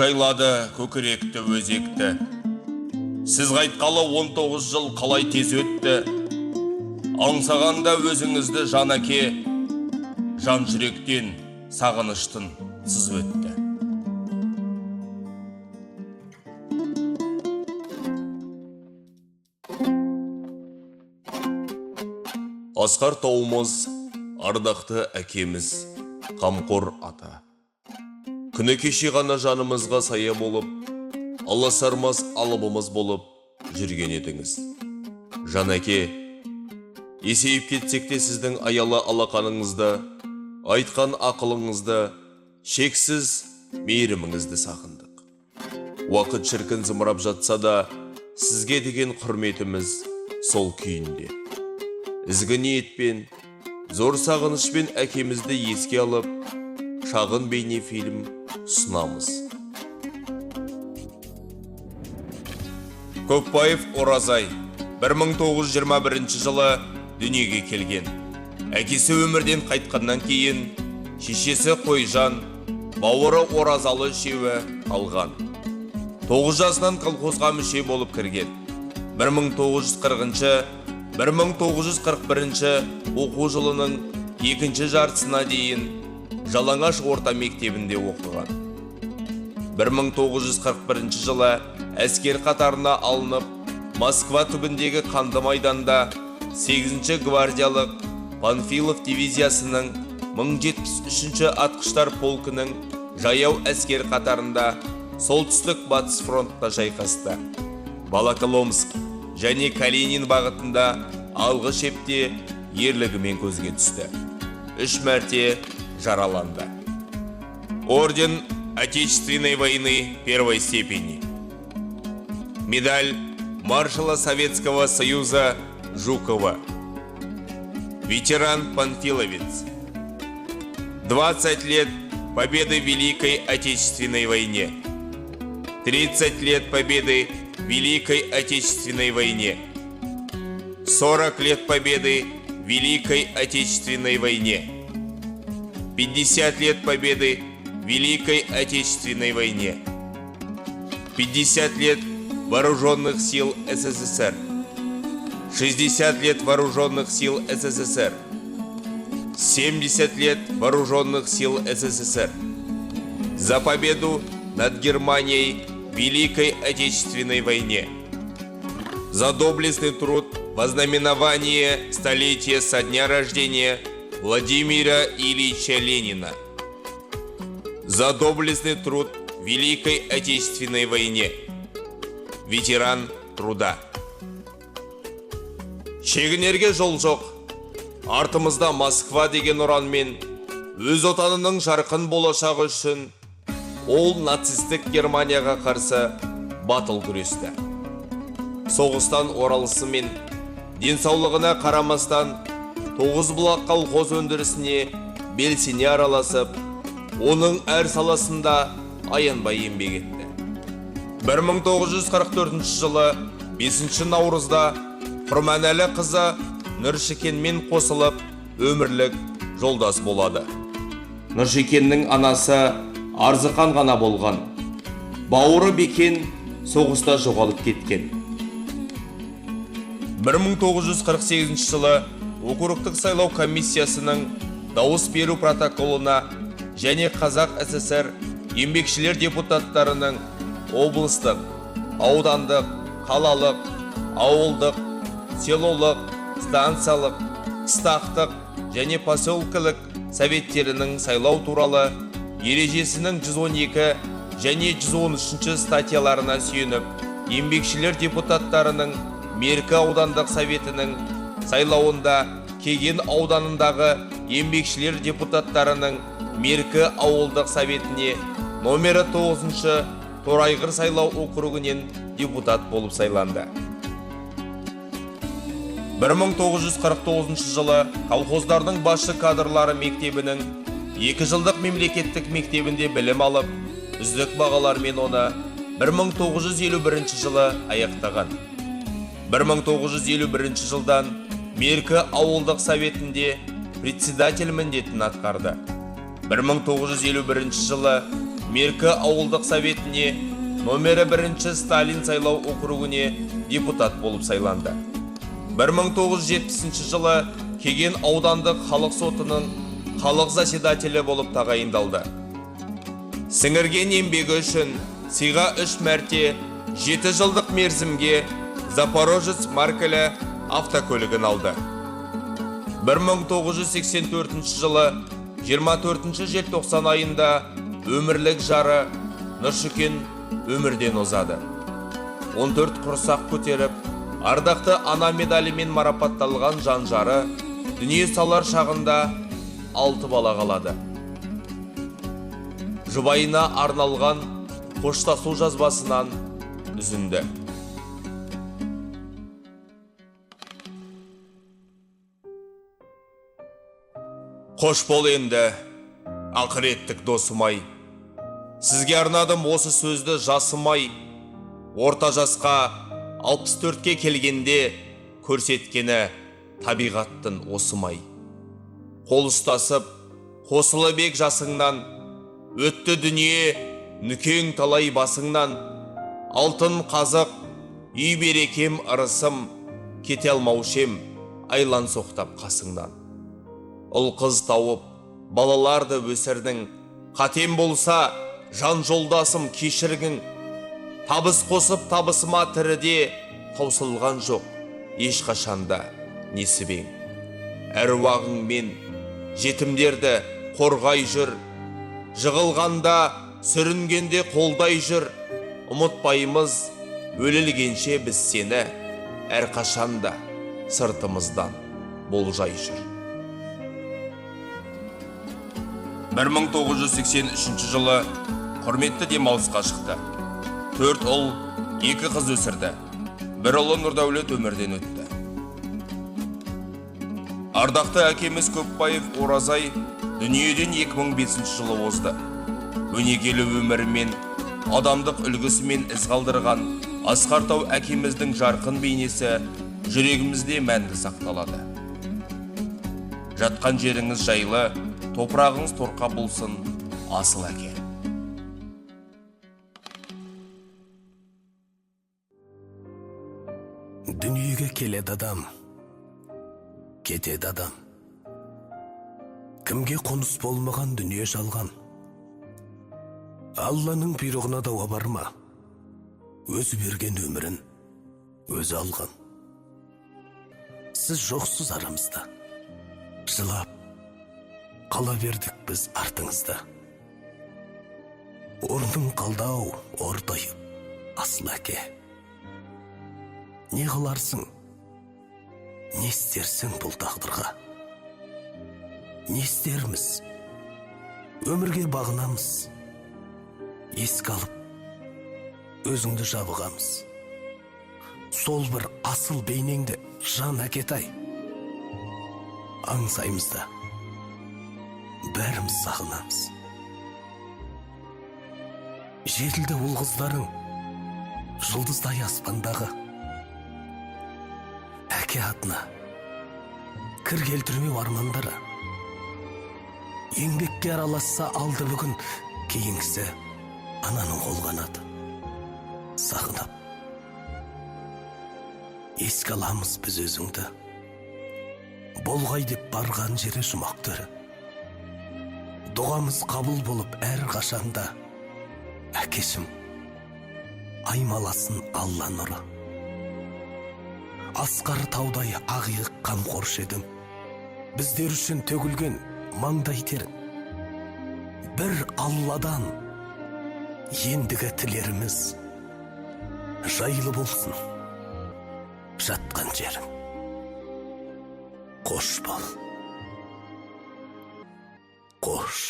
жайлады көкіректі өзекті. Сіз қайтқалы 19 жыл қалай тез өтті. Аңсағанда өзіңізді жан әке, жан жүректен сағыныштың сыз өтті. Асқар тауымыз, ардақты әкеміз, қамқор ата. Күні кеше ғана жанымызға сая болып, аласармас алыбымыз болып жүрген едіңіз. Жан әке, есейіп кетсек те сіздің аялы алақаныңызды, айтқан ақылыңызды, шексіз мейіріміңізді сағындық. Уақыт шіркін зымырап жатса да, сізге деген құрметіміз сол күйінде. Ізгі ниетпен, зор сағынышпен әкемізді еске алып, шағын бейне фильм ұсынамыз. Көпбаев Оразай 1921 жылы дүниеге келген. Әкесі өмірден қайтқаннан кейін, шешесі Қойжан, бауыры Оразалы үшеуі қалған. 9 жасынан колхозға мүше болып кірген. 1940-1941 оқу жылының екінші жартысына дейін Жалаңаш орта мектебінде оқыған. 1941 жылы әскер қатарына алынып, Москва түбіндегі қанды майданда 8-ші гвардиялық Панфилов дивизиясының 1073-ші атқыштар полкінің жаяу әскер қатарында солтүстік батыс фронтта шайқасты. Волоколамск және Калинин бағытында алғы шепте ерлігімен көзге түсті. 3 мәрте жараланды. Орден Отечественной войны первой степени. Медаль маршала Советского Союза Жукова. Ветеран-панфиловец. 20 лет победы в Великой Отечественной войне. 30 лет победы в Великой Отечественной войне. 40 лет победы в Великой Отечественной войне. 50 лет победы в Великой Отечественной войне. 50 лет Вооруженных сил СССР. 60 лет Вооруженных сил СССР. 70 лет Вооруженных сил СССР. За победу над Германией в Великой Отечественной войне. За доблестный труд во знаменование столетия со дня рождения Владимира Ильича Ленина. За доблестный труд в Великой Отечественной войне. Ветеран труда. Шегінерге жол жоқ. Артымызда Москва деген ұранмен өз отанының жарқын болашағы үшін ол нацистік Германияға қарсы батыл күресті. Соғыстан оралысымен денсаулығына қарамастан Тоғызбұлақ колхоз өндірісіне белсене араласып, оның әр саласында аянбай еңбек етті. 1944 жылы 5 наурызда Құрманәлі қызы Нұршекенмен қосылып, өмірлік жолдас болады. Нұршекеннің анасы Арзықан ғана болған. Бауыры Бекен соғыста жоғалып кеткен. 1948 жылы округтік сайлау комиссиясының дауыс беру протоколына және Қазақ СССР еңбекшілер депутаттарының облыстық, аудандық, қалалық, ауылдық, селолық, станциялық, қыстақтық және поселкілік советтерінің сайлау туралы ережесінің 112 және 113 статьяларына сүйеніп, еңбекшілер депутаттарының Меркі аудандық советінің сайлауында Кеген ауданындағы еңбекшілер депутаттарының Меркі ауылдық советіне номері 9-шы Торайғыр сайлау округінен депутат болып сайланды. 1949 жылы колхоздардың басшы кадрлары мектебінің 2 жылдық мемлекеттік мектебінде білім алып, үздік бағалармен оны 1951 жылы аяқтаған. 1951 жылдан Меркі ауылдық советінде председатель міндетін атқарды. 1951 жылы Меркі ауылдық советіне номері 1 Сталин сайлау округіне депутат болып сайланды. 1970 жылы Кеген аудандық халық сотының халық заседателі болып тағайындалды. Сіңірген еңбегі үшін сыйға 3 мәрте 7 жылдық мерзімге Запорожец маркалы автокөлігін алды. 1984 жылы 24 желтоқсан айында өмірлік жары Нұршүкен өмірден озады. 14 құрсақ көтеріп, ардақты ана медалімен марапатталған жан жары дүние салар шағында 6 бала қалады. Жұбайына арналған қоштасу жазбасынан үзінді. Қош бол енді, ақыреттік досымай. Сізге арнадым осы сөзді жасымай. Орта жасқа 64-ке келгенде көрсеткені табиғаттың осымай. Қол ұстасып, қосылы бек жасыңнан, өтті дүние нүкең талай басыңнан. Алтын қазық, үй берекем ырысым, кете алмаушем, айлан соқтап қасыңнан. Ұл қыз тауып, балаларды өсірдің, қатем болса, жан жолдасым кешіргің. Табыс қосып табысыма тіріде таусылған жоқ, ешқашанда несібең. Әруағыңмен жетімдерді қорғай жүр, жығылғанда, сүрінгенде қолдай жүр. Ұмытпаймыз, өлілгенше біз сені, әрқашанда сыртымыздан болжай жүр. 1983 жылы құрметті демалысқа шықты. 4 ұл, 2 қыз өсірді. 1 ұлы Нұрдәулет өмірден өтті. Ардақты әкеміз Көпбаев Оразай дүниеден 2005 жылы озды. Өнегелі өмірімен, адамдық үлгісімен із қалдырған Асқартау әкеміздің жарқын бейнесі жүрегімізде мәңгі сақталады. Жатқан жеріңіз жайлы, топырағыңыз торқа болсын, асыл әке. Дүниеге келеді адам, кетеді адам. Кімге қоныс болмаған дүние жалған. Алланың бұйрығына дауа бар ма? Өзі берген өмірін өзі алған. Сіз жоқсыз арамызда, жылап қала бердік біз артыңызда. Орның қалдау, ордайып, асыл әке. Не қыларсың, не істерсің бұл тағдырға? Не істерміз, өмірге бағынамыз, еске алып, өзіңді жабығамыз. Сол бір асыл бейнеңді жан әкетай, аңсаймызда, бәріміз сағынамыз. Жетілді ұл қыздарың, жұлдыздай аспандағы. Әке атына кір келтірмеу армандары. Еңбекке араласса алды бүгін, кейінгісі ананың қолғанады. Сағынап, еске аламыз біз өзіңді. Болғай деп барған жері жұмақтыры. Дұғамыз қабыл болып әр қашанда. Әкешім, аймаласын Алла нұры. Асқар таудай ақиық қамқоршы едің. Біздер үшін төгілген маңдай терің. Бір Алладан ендігі тілеріміз жайлы болсын жатқан жерің. Қош бол, қош.